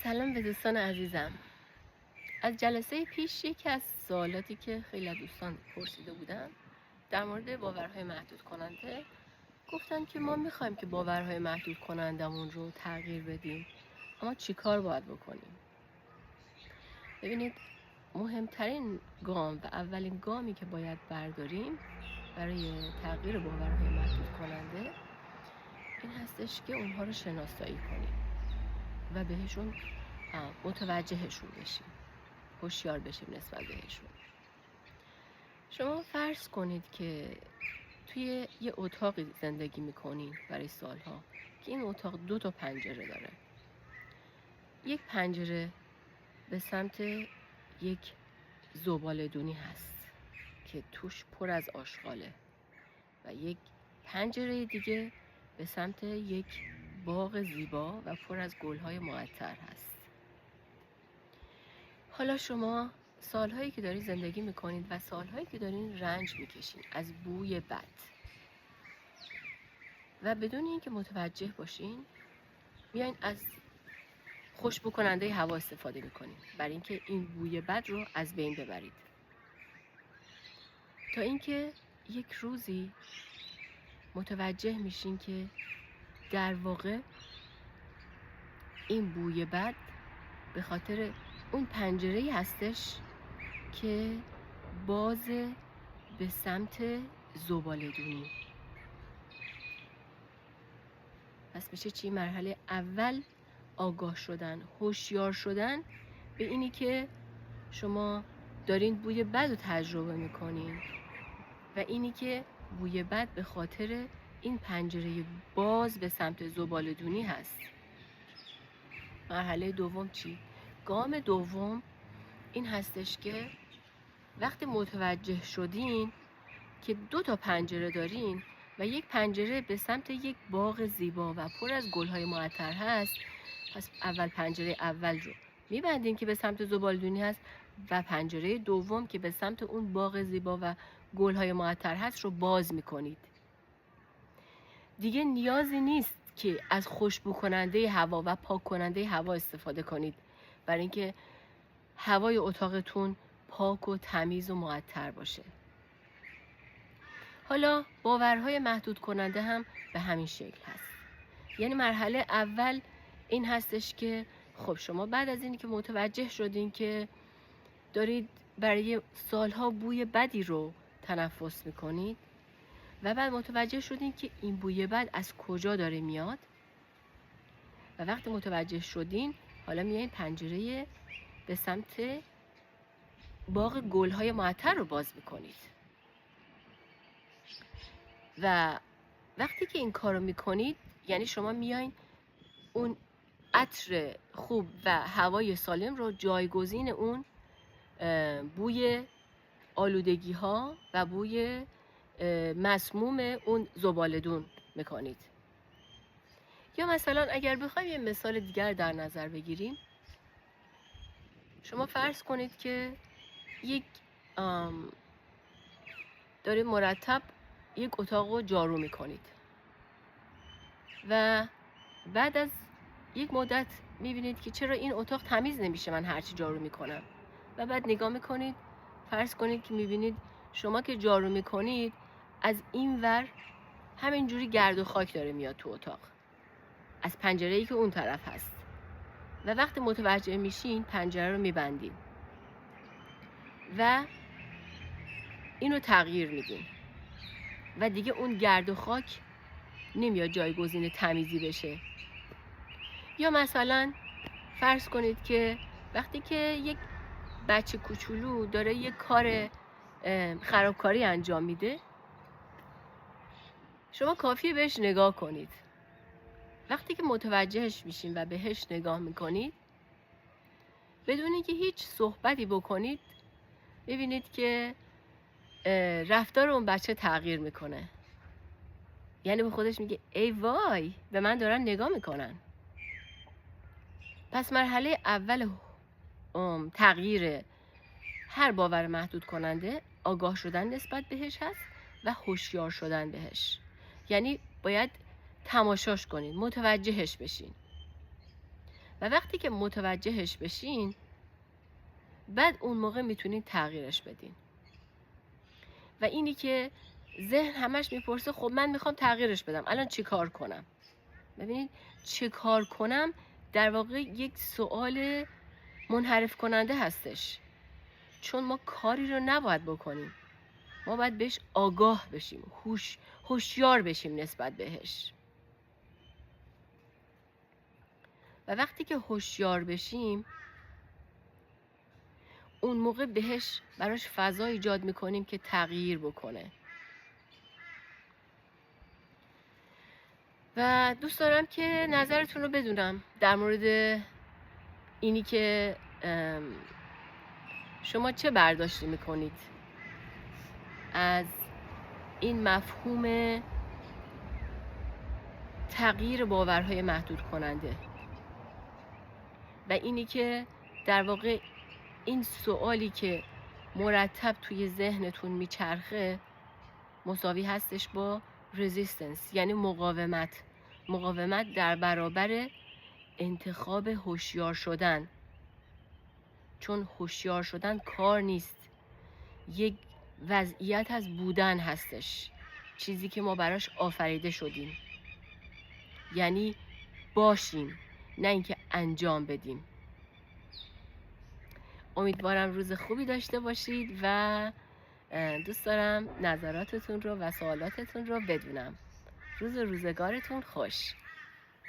سلام به دوستان عزیزم. از جلسه پیش یکی از سوالاتی که خیلی از دوستان پرسیده بودن در مورد باورهای محدود کننده گفتن که ما میخوایم که باورهای محدود کنندمون رو تغییر بدیم، اما چی کار باید بکنیم؟ ببینید، مهمترین گام و اولین گامی که باید برداریم برای تغییر باورهای محدود کننده این هستش که اونها رو شناسایی کنیم و بهشون متوجهشون بشیم، هوشیار بشیم نسبت بهشون. شما فرض کنید که توی یه اتاقی زندگی میکنین برای سالها که این اتاق 2 پنجره داره. یک پنجره به سمت یک زباله‌دونی هست که توش پر از آشغاله و یک پنجره دیگه به سمت یک باغ زیبا و پر از گل‌های معطر هست. حالا شما سالهایی که دارید زندگی میکنید و سالهایی که دارین رنج میکشین از بوی بد و بدون اینکه متوجه باشین میایین از خوشبو کننده هوا استفاده میکنین برای اینکه این بوی بد رو از بین ببرید، تا اینکه یک روزی متوجه میشین که در واقع این بوی بد به خاطر اون پنجره‌ای هستش که باز به سمت زباله‌دونی. پس میشه چی؟ مرحله اول آگاه شدن، هوشیار شدن به اینی که شما دارین بوی بد رو تجربه میکنین و اینی که بوی بد به خاطر این پنجره باز به سمت زباله‌دونی هست. مرحله دوم چی؟ گام دوم این هستش که وقتی متوجه شدین که 2 پنجره دارین و یک پنجره به سمت یک باغ زیبا و پر از گل‌های معطر هست، پس اول پنجره اول رو میبندین که به سمت زباله‌دونی هست و پنجره دوم که به سمت اون باغ زیبا و گل‌های معطر هست رو باز میکنید. دیگه نیازی نیست که از خوشبو کننده هوا و پاک کننده هوا استفاده کنید برای اینکه هوای اتاقتون پاک و تمیز و معطر باشه. حالا باورهای محدود کننده هم به همین شکل هست. یعنی مرحله اول این هستش که خب شما بعد از اینی که متوجه شدین که دارید برای سالها بوی بدی رو تنفس میکنید و بعد متوجه شدین که این بوی بد از کجا داره میاد و وقتی متوجه شدین حالا میایین پنجره به سمت باغ گل‌های معطر رو باز میکنید و وقتی که این کار رو میکنید یعنی شما میایین اون عطر خوب و هوای سالم رو جایگزین اون بوی آلودگی ها و بوی مسموم اون زباله‌دون میکنید. یا مثلا اگر بخوایم یه مثال دیگر در نظر بگیریم، شما فرض کنید که یک دارید مرتب یک اتاق رو جارو میکنید و بعد از یک مدت میبینید که چرا این اتاق تمیز نمیشه من هرچی جارو میکنم و بعد نگاه میکنید، فرض کنید که میبینید شما که جارو میکنید از این ور همینجوری گرد و خاک داره میاد تو اتاق از پنجره‌ای که اون طرف هست و وقتی متوجه میشین پنجره رو میبندین و اینو تغییر میدین و دیگه اون گرد و خاک نمیاد جایگزین تمیزی بشه. یا مثلا فرض کنید که وقتی که یک بچه کوچولو داره یک کار خرابکاری انجام میده، شما کافیه بهش نگاه کنید. وقتی که متوجهش میشین و بهش نگاه میکنید بدون اینکه هیچ صحبتی بکنید ببینید که رفتار اون بچه تغییر میکنه. یعنی به خودش میگه ای وای به من دارن نگاه میکنن. پس مرحله اول تغییر هر باور محدود کننده آگاه شدن نسبت بهش هست و هوشیار شدن بهش. یعنی باید تماشاش کنین، متوجهش بشین و وقتی که متوجهش بشین، بعد اون موقع میتونین تغییرش بدین. و اینی که ذهن همش میپرسه خب من میخوام تغییرش بدم، الان چی کار کنم؟ ببینید چه کار کنم در واقع یک سوال منحرف کننده هستش، چون ما کاری رو نباید بکنیم، ما باید بهش آگاه بشیم، هوشیار بشیم نسبت بهش. و وقتی که هوشیار بشیم، اون موقع براش فضا ایجاد میکنیم که تغییر بکنه. و دوست دارم که نظرتون رو بدونم در مورد اینی که شما چه برداشتی میکنید از این مفهوم تغییر باورهای محدود کننده و اینی که در واقع این سوالی که مرتب توی ذهنتون میچرخه مساوی هستش با رزیستنس، یعنی مقاومت در برابر انتخاب هوشیار شدن. چون هوشیار شدن کار نیست، یک وضعیت از بودن هستش، چیزی که ما براش آفریده شدیم، یعنی باشیم نه اینکه انجام بدیم. امیدوارم روز خوبی داشته باشید و دوست دارم نظراتتون رو و سوالاتتون رو بدونم. روزگارتون خوش.